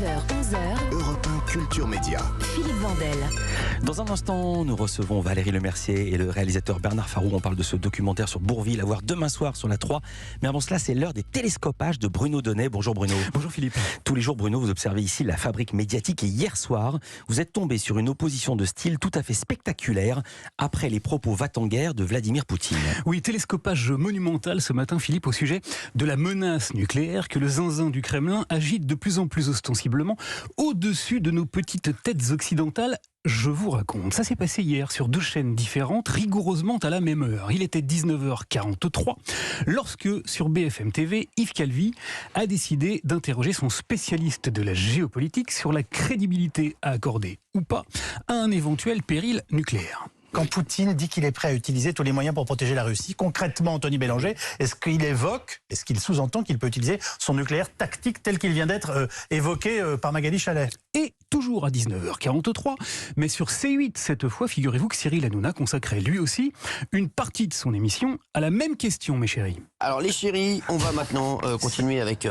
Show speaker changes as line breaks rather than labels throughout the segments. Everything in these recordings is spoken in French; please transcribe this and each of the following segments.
11h.
Europe 1 Culture Média.
Philippe Vandel.
Dans un instant, nous recevons Valérie Lemercier et le réalisateur Bernard Farou. On parle de ce documentaire sur Bourvil à voir demain soir sur la 3. Mais avant cela, c'est l'heure des télescopages de Bruno Donnet. Bonjour Bruno.
Bonjour Philippe.
Tous les jours, Bruno, vous observez ici la fabrique médiatique. Et hier soir, vous êtes tombé sur une opposition de style tout à fait spectaculaire après les propos va-t-en-guerre de Vladimir Poutine.
Oui, télescopage monumental ce matin, Philippe, au sujet de la menace nucléaire que le zinzin du Kremlin agite de plus en plus ostensiblement au-dessus de nos petites têtes occidentales. Je vous raconte, ça s'est passé hier sur deux chaînes différentes, rigoureusement à la même heure. Il était 19h43 lorsque, sur BFM TV, Yves Calvi a décidé d'interroger son spécialiste de la géopolitique sur la crédibilité à accorder, ou pas, à un éventuel péril nucléaire.
Quand Poutine dit qu'il est prêt à utiliser tous les moyens pour protéger la Russie, concrètement, Anthony Bélanger, est-ce qu'il sous-entend qu'il peut utiliser son nucléaire tactique tel qu'il vient d'être évoqué par Magali Chalet?
Et toujours à 19h43, mais sur C8 cette fois, figurez-vous que Cyril Hanouna consacrait lui aussi une partie de son émission à la même question, mes chéris.
Alors les chéris, on va maintenant continuer avec...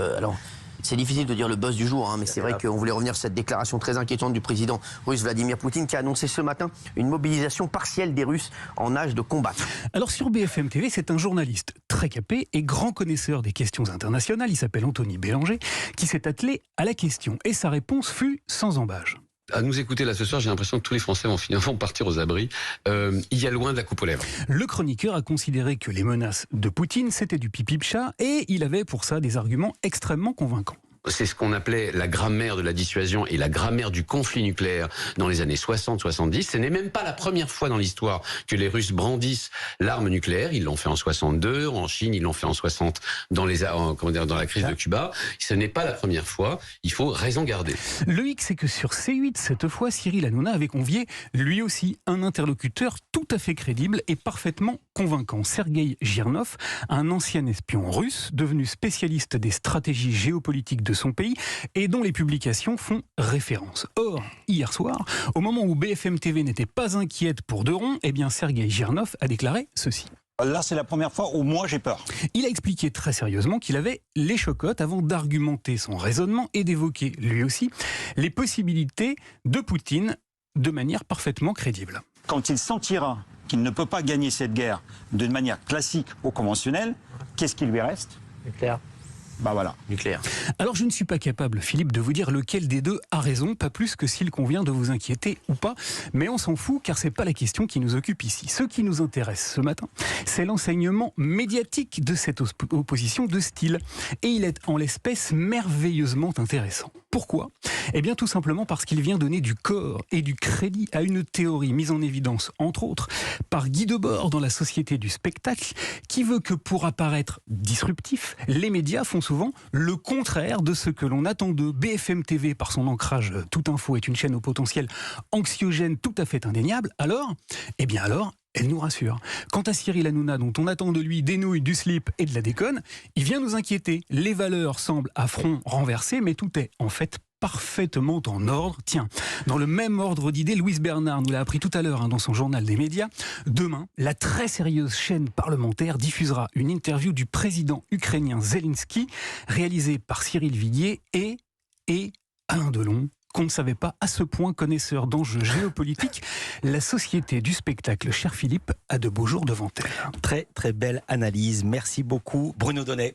C'est difficile de dire le buzz du jour, mais c'est vrai qu'on voulait revenir sur cette déclaration très inquiétante du président russe Vladimir Poutine qui a annoncé ce matin une mobilisation partielle des Russes en âge de combattre.
Alors sur BFM TV, c'est un journaliste très capé et grand connaisseur des questions internationales, il s'appelle Anthony Bélanger, qui s'est attelé à la question. Et sa réponse fut sans embâche.
À nous écouter là ce soir, j'ai l'impression que tous les Français vont partir aux abris. Il y a loin de la coupe aux lèvres.
Le chroniqueur a considéré que les menaces de Poutine, c'était du pipi de chat, et il avait pour ça des arguments extrêmement convaincants.
C'est ce qu'on appelait la grammaire de la dissuasion et la grammaire du conflit nucléaire dans les années 60-70. Ce n'est même pas la première fois dans l'histoire que les Russes brandissent l'arme nucléaire. Ils l'ont fait en 62, en Chine, ils l'ont fait en 60 dans la crise de Cuba. Ce n'est pas la première fois. Il faut raison garder.
Le hic, c'est que sur C8, cette fois, Cyril Hanouna avait convié lui aussi un interlocuteur tout à fait crédible et parfaitement convaincant. Sergueï Girnov, un ancien espion russe devenu spécialiste des stratégies géopolitiques de son pays et dont les publications font référence. Or, hier soir, au moment où BFM TV n'était pas inquiète pour deux ronds, Sergueï Girnov a déclaré ceci.
Là, c'est la première fois où moi j'ai peur.
Il a expliqué très sérieusement qu'il avait les chocottes avant d'argumenter son raisonnement et d'évoquer, lui aussi, les possibilités de Poutine de manière parfaitement crédible.
Quand il sentira qu'il ne peut pas gagner cette guerre d'une manière classique ou conventionnelle, qu'est-ce qui lui reste?
Nucléaire.
Voilà.
Nucléaire.
Alors je ne suis pas capable, Philippe, de vous dire lequel des deux a raison, pas plus que s'il convient de vous inquiéter ou pas, mais on s'en fout car c'est pas la question qui nous occupe ici. Ce qui nous intéresse ce matin, c'est l'enseignement médiatique de cette opposition de style. Et il est en l'espèce merveilleusement intéressant. Pourquoi ? Tout simplement parce qu'il vient donner du corps et du crédit à une théorie mise en évidence, entre autres, par Guy Debord dans la Société du spectacle, qui veut que pour apparaître disruptif, les médias font souvent le contraire de ce que l'on attend de BFM TV par son ancrage Toute Info est une chaîne au potentiel anxiogène tout à fait indéniable. Alors, elle nous rassure. Quant à Cyril Hanouna, dont on attend de lui des nouilles, du slip et de la déconne, il vient nous inquiéter. Les valeurs semblent à front renversé, mais tout est en fait parfaitement en ordre. Tiens, dans le même ordre d'idées, Louise Bernard nous l'a appris tout à l'heure dans son journal des médias. Demain, la très sérieuse chaîne parlementaire diffusera une interview du président ukrainien Zelensky, réalisée par Cyril Viguier et Alain Delon, qu'on ne savait pas à ce point connaisseur d'enjeux géopolitiques. La Société du spectacle, cher Philippe, a de beaux jours devant elle.
Très très belle analyse. Merci beaucoup Bruno Donnet.